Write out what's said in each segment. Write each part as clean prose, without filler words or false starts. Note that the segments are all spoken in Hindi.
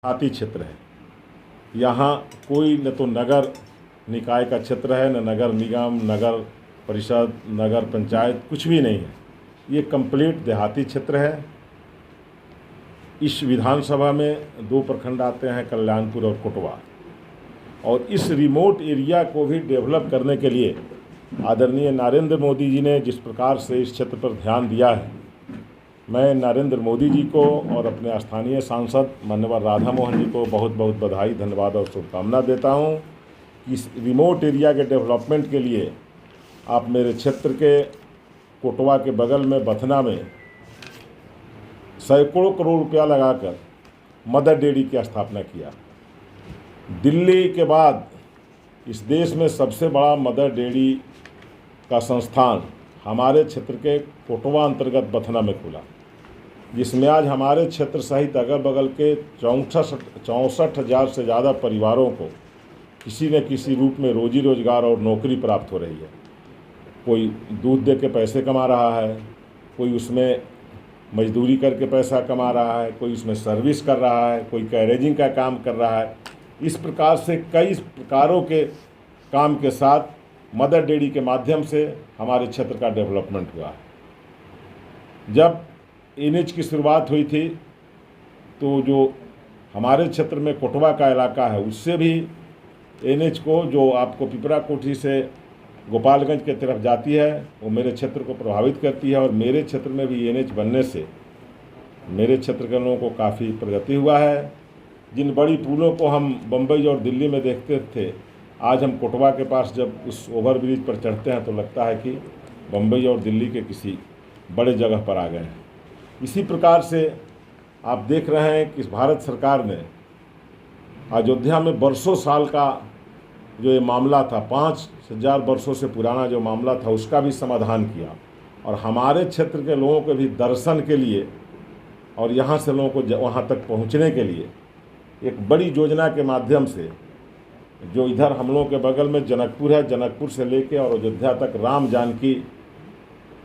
देहाती क्षेत्र है। यहाँ कोई न तो नगर निकाय का क्षेत्र है, न नगर निगम, नगर परिषद, नगर पंचायत, कुछ भी नहीं है। ये कंप्लीट देहाती क्षेत्र है। इस विधानसभा में 2 प्रखंड आते हैं, कल्याणपुर और कोटवा। और इस रिमोट एरिया को भी डेवलप करने के लिए आदरणीय नरेंद्र मोदी जी ने जिस प्रकार से इस क्षेत्र पर ध्यान दिया है, मैं नरेंद्र मोदी जी को और अपने स्थानीय सांसद माननीय राधा मोहन जी को बहुत बहुत बधाई, धन्यवाद और शुभकामना देता हूं। इस रिमोट एरिया के डेवलपमेंट के लिए आप मेरे क्षेत्र के कोटवा के बगल में बथना में सैकड़ों करोड़ रुपया लगाकर मदर डेयरी की स्थापना किया। दिल्ली के बाद इस देश में सबसे बड़ा मदर डेयरी का संस्थान हमारे क्षेत्र के कोटवा अंतर्गत बथना में खुला, जिसमें आज हमारे क्षेत्र सहित अगल बगल के 64,000 से ज़्यादा परिवारों को किसी न किसी रूप में रोजी रोजगार और नौकरी प्राप्त हो रही है। कोई दूध दे के पैसे कमा रहा है, कोई उसमें मजदूरी करके पैसा कमा रहा है, कोई उसमें सर्विस कर रहा है, कोई कैरेजिंग का काम कर रहा है। इस प्रकार से कई प्रकारों के काम के साथ मदर डेयरी के माध्यम से हमारे क्षेत्र का डेवलपमेंट हुआ है। जब एनएच की शुरुआत हुई थी तो जो हमारे क्षेत्र में कोटवा का इलाका है, उससे भी एनएच को जो आपको पिपरा कोठी से गोपालगंज की तरफ जाती है, वो मेरे क्षेत्र को प्रभावित करती है। और मेरे क्षेत्र में भी एनएच बनने से मेरे क्षेत्र के लोगों को काफ़ी प्रगति हुआ है। जिन बड़ी पुलों को हम बम्बई और दिल्ली में देखते थे, आज हम कोटवा के पास जब उस ओवरब्रिज पर चढ़ते हैं तो लगता है कि बम्बई और दिल्ली के किसी बड़े जगह पर आ गए हैं। इसी प्रकार से आप देख रहे हैं कि भारत सरकार ने अयोध्या में बरसों साल का जो ये मामला था, 5,000 वर्षों से पुराना जो मामला था, उसका भी समाधान किया। और हमारे क्षेत्र के लोगों के भी दर्शन के लिए और यहाँ से लोगों को वहाँ तक पहुँचने के लिए एक बड़ी योजना के माध्यम से, जो इधर हम लोगों के बगल में जनकपुर है, जनकपुर से लेके और अयोध्या तक राम जानकी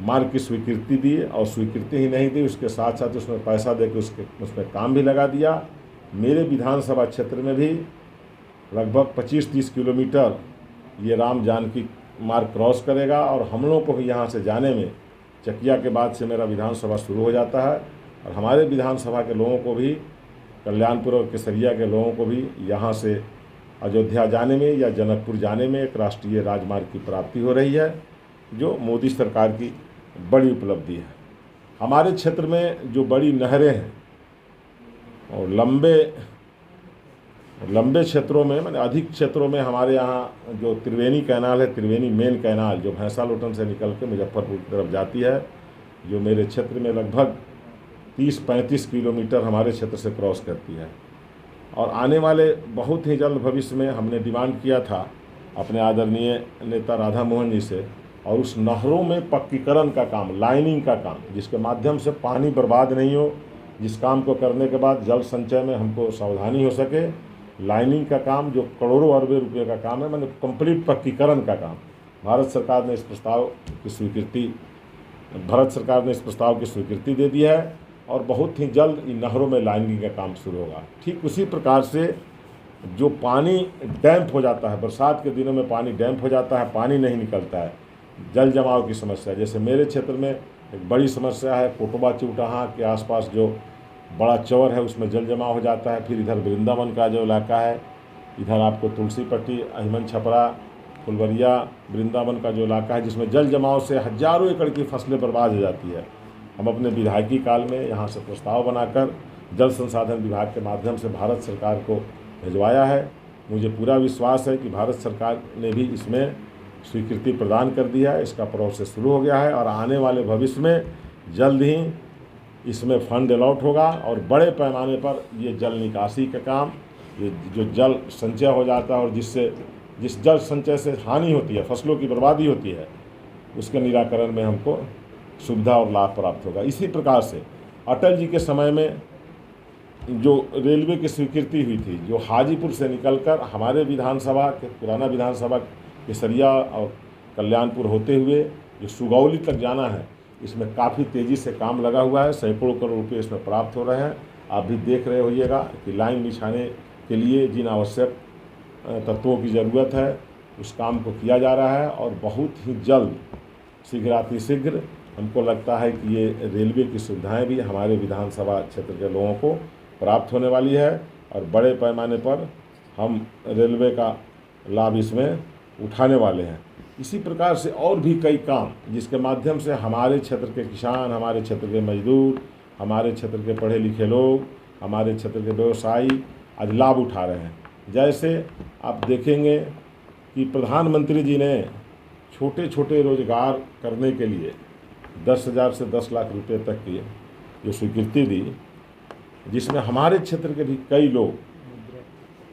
मार्ग की स्वीकृति दी। और स्वीकृति ही नहीं दी, उसके साथ साथ उसमें पैसा दे के उसमें काम भी लगा दिया। मेरे विधानसभा क्षेत्र में भी लगभग 25-30 किलोमीटर ये राम जानकी मार्ग क्रॉस करेगा। और हम लोगों को भी यहाँ से जाने में चकिया के बाद से मेरा विधानसभा शुरू हो जाता है। और हमारे विधानसभा के लोगों को भी, कल्याणपुर और केसरिया के लोगों को भी यहाँ से अयोध्या जाने में या जनकपुर जाने में एक राष्ट्रीय राजमार्ग की प्राप्ति हो रही है, जो मोदी सरकार की बड़ी उपलब्धि है। हमारे क्षेत्र में जो बड़ी नहरें हैं और लंबे क्षेत्रों में, माने अधिक क्षेत्रों में, हमारे यहाँ जो त्रिवेणी कैनाल है, त्रिवेणी मेन कैनाल जो भैंसा लोटन से निकल के मुजफ्फरपुर की तरफ जाती है, जो मेरे क्षेत्र में लगभग 30-35 किलोमीटर हमारे क्षेत्र से क्रॉस करती है। और आने वाले बहुत ही जल्द भविष्य में हमने डिमांड किया था अपने आदरणीय नेता राधा मोहन जी से, और उस नहरों में पक्कीकरण का काम, लाइनिंग का काम, जिसके माध्यम से पानी बर्बाद नहीं हो, जिस काम को करने के बाद जल संचय में हमको सावधानी हो सके, लाइनिंग का काम जो करोड़ों अरबों रुपये का काम है, मैंने कंप्लीट पक्कीकरण का काम, भारत सरकार ने इस प्रस्ताव की स्वीकृति दे दी है। और बहुत ही जल्द इन नहरों में लाइनिंग का काम शुरू होगा। ठीक उसी प्रकार से जो पानी डैम्प हो जाता है, बरसात के दिनों में पानी डैम्प हो जाता है, पानी नहीं निकलता है, जल जमाव की समस्या, जैसे मेरे क्षेत्र में एक बड़ी समस्या है, कोटवा चिवटाहा के आसपास जो बड़ा चौर है उसमें जल जमाव हो जाता है। फिर इधर वृंदावन का जो इलाका है, इधर आपको तुलसी पट्टी, अहिमन छपरा, फुलवरिया, वृंदावन का जो इलाका है, जिसमें जल जमाव से हजारों एकड़ की फसलें बर्बाद हो जाती है। हम अपने विधायकी काल में यहाँ से प्रस्ताव बनाकर जल संसाधन विभाग के माध्यम से भारत सरकार को भिजवाया है। मुझे पूरा विश्वास है कि भारत सरकार ने भी इसमें स्वीकृति प्रदान कर दिया है, इसका प्रोसेस शुरू हो गया है। और आने वाले भविष्य में जल्द ही इसमें फंड अलॉट होगा और बड़े पैमाने पर ये जल निकासी का काम, ये जो जल संचय हो जाता है और जिस जल संचय से हानि होती है, फसलों की बर्बादी होती है, उसके निराकरण में हमको सुविधा और लाभ प्राप्त होगा। इसी प्रकार से अटल जी के समय में जो रेलवे की स्वीकृति हुई थी, जो हाजीपुर से निकलकर हमारे विधानसभा के पुराना विधानसभा केसरिया और कल्याणपुर होते हुए जो सुगौली तक जाना है, इसमें काफ़ी तेज़ी से काम लगा हुआ है। सैकड़ों करोड़ रुपये इसमें प्राप्त हो रहे हैं। आप भी देख रहे होइएगा कि लाइन बिछाने के लिए जिन आवश्यक तत्वों की ज़रूरत है उस काम को किया जा रहा है और बहुत ही जल्द शीघ्रातिशीघ्र हमको लगता है कि ये रेलवे की सुविधाएं भी हमारे विधानसभा क्षेत्र के लोगों को प्राप्त होने वाली है और बड़े पैमाने पर हम रेलवे का लाभ इसमें उठाने वाले हैं। इसी प्रकार से और भी कई काम जिसके माध्यम से हमारे क्षेत्र के किसान, हमारे क्षेत्र के मजदूर, हमारे क्षेत्र के पढ़े लिखे लोग, हमारे क्षेत्र के व्यवसायी आज लाभ उठा रहे हैं। जैसे आप देखेंगे कि प्रधानमंत्री जी ने छोटे छोटे रोजगार करने के लिए 10,000 से 10 लाख रुपए तक की जो स्वीकृति दी, जिसमें हमारे क्षेत्र के भी कई लोग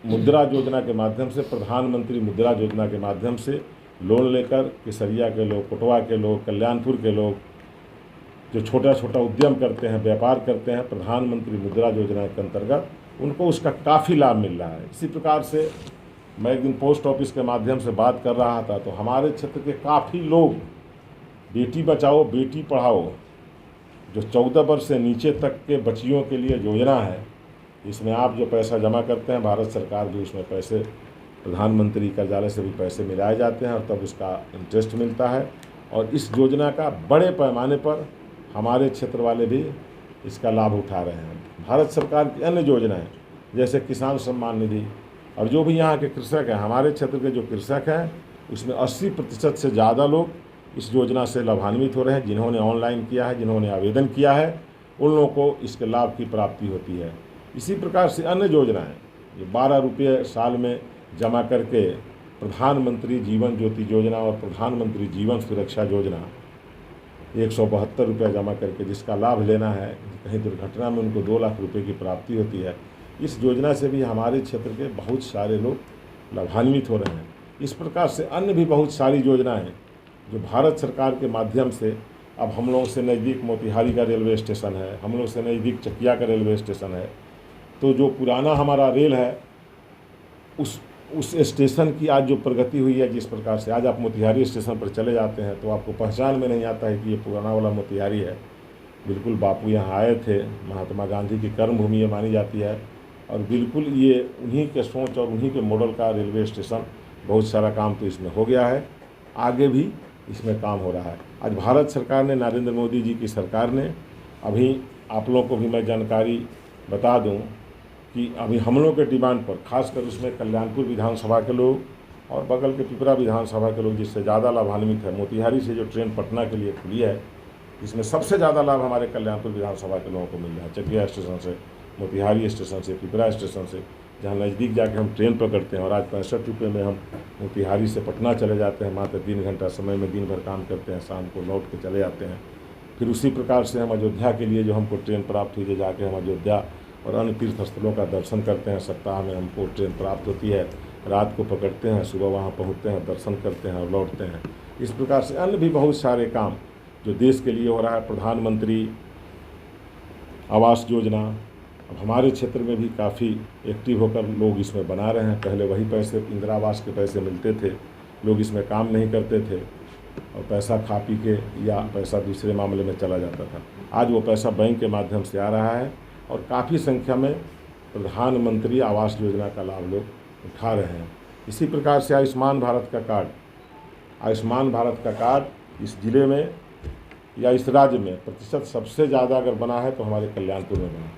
मुद्रा योजना के माध्यम से, प्रधानमंत्री मुद्रा योजना के माध्यम से लोन लेकर केसरिया के लोग, कोटवा के लोग, कल्याणपुर के लोग जो छोटा छोटा उद्यम करते हैं, व्यापार करते हैं, प्रधानमंत्री मुद्रा योजना के अंतर्गत उनको उसका काफ़ी लाभ मिल रहा है। इसी प्रकार से मैं एक दिन पोस्ट ऑफिस के माध्यम से बात कर रहा था तो हमारे क्षेत्र के काफ़ी लोग बेटी बचाओ बेटी पढ़ाओ जो 14 वर्ष से नीचे तक के बच्चियों के लिए योजना है, इसमें आप जो पैसा जमा करते हैं भारत सरकार भी उसमें पैसे, प्रधानमंत्री कार्यालय से भी पैसे मिलाए जाते हैं और तब उसका इंटरेस्ट मिलता है। और इस योजना का बड़े पैमाने पर हमारे क्षेत्र वाले भी इसका लाभ उठा रहे हैं। भारत सरकार की अन्य योजनाएं जैसे किसान सम्मान निधि और जो भी यहाँ के कृषक हैं, हमारे क्षेत्र के जो कृषक हैं उसमें 80% से ज़्यादा लोग इस योजना से लाभान्वित हो रहे हैं। जिन्होंने ऑनलाइन किया है, जिन्होंने आवेदन किया है, उन लोगों को इसके लाभ की प्राप्ति होती है। इसी प्रकार से अन्य योजनाएं ये 12 रुपये साल में जमा करके प्रधानमंत्री जीवन ज्योति योजना और प्रधानमंत्री जीवन सुरक्षा योजना 172 रुपये जमा करके जिसका लाभ लेना है, कहीं दुर्घटना में उनको 2 लाख रुपए की प्राप्ति होती है। इस योजना से भी हमारे क्षेत्र के बहुत सारे लोग लाभान्वित हो रहे हैं। इस प्रकार से अन्य भी बहुत सारी योजनाएं जो भारत सरकार के माध्यम से अब हम लोगों से नज़दीक मोतिहारी का रेलवे स्टेशन है, हम लोग से नज़दीक चकिया का रेलवे स्टेशन है, तो जो पुराना हमारा रेल है उस स्टेशन की आज जो प्रगति हुई है, जिस प्रकार से आज आप मोतिहारी स्टेशन पर चले जाते हैं तो आपको पहचान में नहीं आता है कि ये पुराना वाला मोतिहारी है। बिल्कुल बापू यहाँ आए थे, महात्मा गांधी की कर्मभूमि ये मानी जाती है और बिल्कुल ये उन्हीं के सोच और उन्हीं के मॉडल का रेलवे स्टेशन। बहुत सारा काम तो इसमें हो गया है, आगे भी इसमें काम हो रहा है। आज भारत सरकार ने, नरेंद्र मोदी जी की सरकार ने, अभी आप लोगों को भी मैं जानकारी बता दूं कि अभी हम लोग के डिमांड पर खासकर उसमें कल्याणपुर विधानसभा के लोग और बगल के पिपरा विधानसभा के लोग जिससे ज़्यादा लाभान्वित है। मोतिहारी से जो ट्रेन पटना के लिए खुली है इसमें सबसे ज़्यादा लाभ हमारे कल्याणपुर विधानसभा के लोगों को मिल रहा है। चकिया स्टेशन से, मोतिहारी स्टेशन से, पिपरा स्टेशन से, जहाँ नज़दीक जाके हम ट्रेन पकड़ते हैं और आज 65 रुपये में हम मोतिहारी से पटना चले जाते हैं। मात्र 3 घंटा समय में दिन भर काम करते हैं, शाम को लौट के चले जाते हैं। फिर उसी प्रकार से हम अयोध्या के लिए जो हमको ट्रेन प्राप्त हुई है, जाके हम अयोध्या और अन्य तीर्थ स्थलों का दर्शन करते हैं। सप्ताह में हमको ट्रेन प्राप्त होती है, रात को पकड़ते हैं, सुबह वहाँ पहुँचते हैं, दर्शन करते हैं और लौटते हैं। इस प्रकार से अन्य भी बहुत सारे काम जो देश के लिए हो रहा है। प्रधानमंत्री आवास योजना अब हमारे क्षेत्र में भी काफ़ी एक्टिव होकर लोग इसमें बना रहे हैं। पहले वही पैसे, इंदिरा आवास के पैसे मिलते थे, लोग इसमें काम नहीं करते थे और पैसा खा पी के या पैसा दूसरे मामले में चला जाता था। आज वो पैसा बैंक के माध्यम से आ रहा है और काफ़ी संख्या में प्रधानमंत्री आवास योजना का लाभ लोग उठा रहे हैं। इसी प्रकार से आयुष्मान भारत का कार्ड इस ज़िले में या इस राज्य में प्रतिशत सबसे ज़्यादा अगर बना है तो हमारे कल्याणपुर में बना,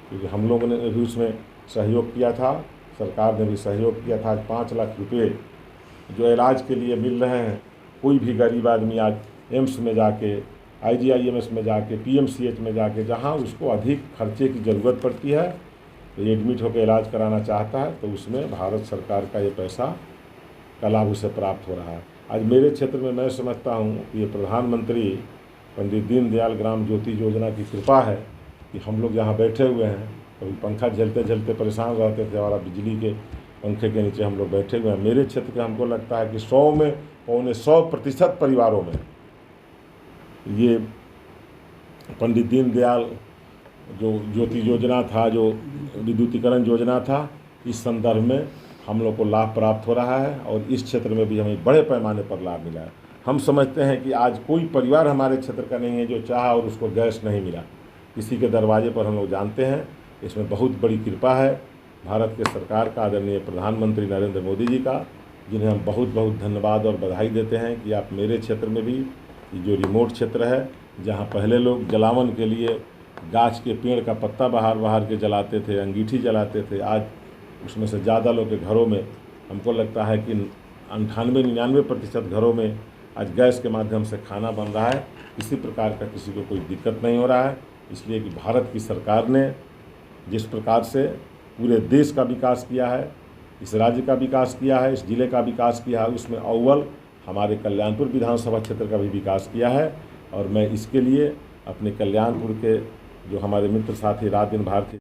क्योंकि हम लोगों ने भी उसमें सहयोग किया था, सरकार ने भी सहयोग किया था। आज 5 लाख रुपये जो इलाज के लिए मिल रहे हैं, कोई भी गरीब आदमी आज एम्स में जाके, IGIMS में जाके, PMCH में जाके, जहाँ उसको अधिक खर्चे की ज़रूरत पड़ती है तो एडमिट होकर इलाज कराना चाहता है तो उसमें भारत सरकार का ये पैसा का लाभ उसे प्राप्त हो रहा है। आज मेरे क्षेत्र में मैं समझता हूँ कि ये प्रधानमंत्री पंडित दीनदयाल ग्राम ज्योति योजना की कृपा है कि हम लोग यहाँ बैठे हुए हैं। कभी पंखा झेलते झेलते परेशान रहते थे और अब बिजली के पंखे के नीचे हम लोग बैठे हुए हैं। मेरे क्षेत्र के हमको लगता है कि 100 में 100% परिवारों में ये पंडित दीनदयाल जो ज्योति योजना था, जो विद्युतीकरण योजना था, इस संदर्भ में हम लोग को लाभ प्राप्त हो रहा है और इस क्षेत्र में भी हमें बड़े पैमाने पर लाभ मिला है। हम समझते हैं कि आज कोई परिवार हमारे क्षेत्र का नहीं है जो चाहा और उसको गैस नहीं मिला। किसी के दरवाजे पर हम लोग जानते हैं इसमें बहुत बड़ी कृपा है भारत के सरकार का, आदरणीय प्रधानमंत्री नरेंद्र मोदी जी का, जिन्हें हम बहुत बहुत धन्यवाद और बधाई देते हैं कि आप मेरे क्षेत्र में भी, ये जो रिमोट क्षेत्र है, जहाँ पहले लोग जलावन के लिए गाछ के पेड़ का पत्ता बाहर बाहर के जलाते थे, अंगीठी जलाते थे, आज उसमें से ज़्यादा लोग के घरों में, हमको लगता है कि 98-99% घरों में आज गैस के माध्यम से खाना बन रहा है। किसी प्रकार का किसी को कोई दिक्कत नहीं हो रहा है, इसलिए कि भारत की सरकार ने जिस प्रकार से पूरे देश का विकास किया है, इस राज्य का विकास किया है, इस जिले का विकास किया है, उसमें अव्वल हमारे कल्याणपुर विधानसभा क्षेत्र का भी विकास किया है। और मैं इसके लिए अपने कल्याणपुर के जो हमारे मित्र साथी रात दिन भारतीय